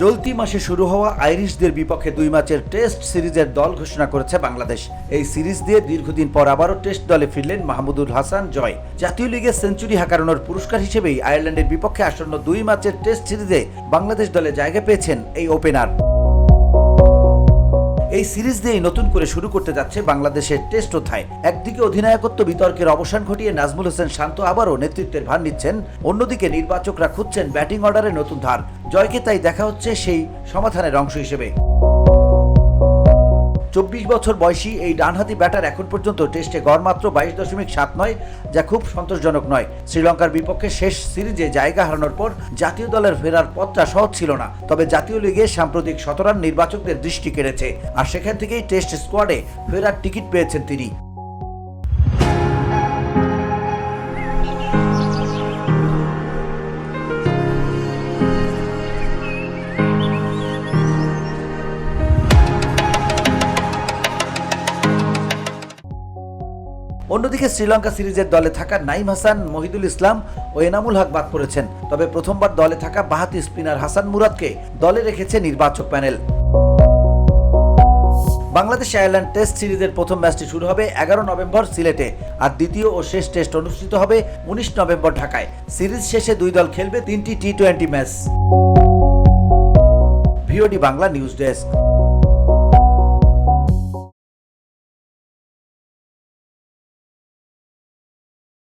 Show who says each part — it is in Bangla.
Speaker 1: চলতি মাসে শুরু হওয়া আইরিশদের বিপক্ষে 2 ম্যাচের টেস্ট সিরিজের দল ঘোষণা করেছে বাংলাদেশ। এই সিরিজ দিয়ে দীর্ঘদিন পর আবারও টেস্ট দলে ফিরলেন মাহমুদুল হাসান জয়। জাতীয় লিগে সেঞ্চুরি হাঁকানোর পুরস্কার হিসেবেই আয়ারল্যান্ডের বিপক্ষে আসন্ন 2 ম্যাচের টেস্ট সিরিজে বাংলাদেশ দলে জায়গা পেয়েছেন এই ওপেনার। এই সিরিজ দিয়েই নতুন করে শুরু করতে যাচ্ছে বাংলাদেশের টেস্ট অধ্যায়। একদিকে অধিনায়কত্ব বিতর্কের অবসান ঘটিয়ে নাজমুল হোসেন শান্ত আবারও নেতৃত্বের ভার নিচ্ছেন, অন্যদিকে নির্বাচকরা খুঁজছেন ব্যাটিং অর্ডারে নতুন ধার। জয়কে তাই দেখা হচ্ছে সেই সমাধানের অংশ হিসেবে। 24 বছর বয়সী এই ডানহাতি ব্যাটার এখন পর্যন্ত টেস্টে গড় মাত্র 22.79, যা খুব সন্তোষজনক নয়। শ্রীলঙ্কার বিপক্ষে শেষ সিরিজে জায়গা হারানোর পর জাতীয় দলের ফেরার পথটা সহজ ছিল না। তবে জাতীয় লিগে সাম্প্রতিক 17 রান নির্বাচকদের দৃষ্টি কেড়েছে, আর সেখান থেকেই টেস্ট স্কোয়াডে ফেরার টিকিট পেয়েছেন তিনি। অন্যদিকে শ্রীলঙ্কা সিরিজের দলে থাকা নাইম হাসান, মহিদুল ইসলাম ও এনামুল হক বাদ পড়েছেন। তবে প্রথমবার দলে থাকা বাঁহাতি স্পিনার হাসান মুরাদকে দলে রেখেছে নির্বাচক প্যানেল। বাংলাদেশ আয়ারল্যান্ড টেস্ট সিরিজের প্রথম ম্যাচটি শুরু হবে 11 নভেম্বর সিলেটে, আর দ্বিতীয় ও শেষ টেস্ট অনুষ্ঠিত হবে 19 নভেম্বর ঢাকায়। সিরিজ শেষে 2 দল খেলবে 3টি টি-20 match. VOD Bangla news desk.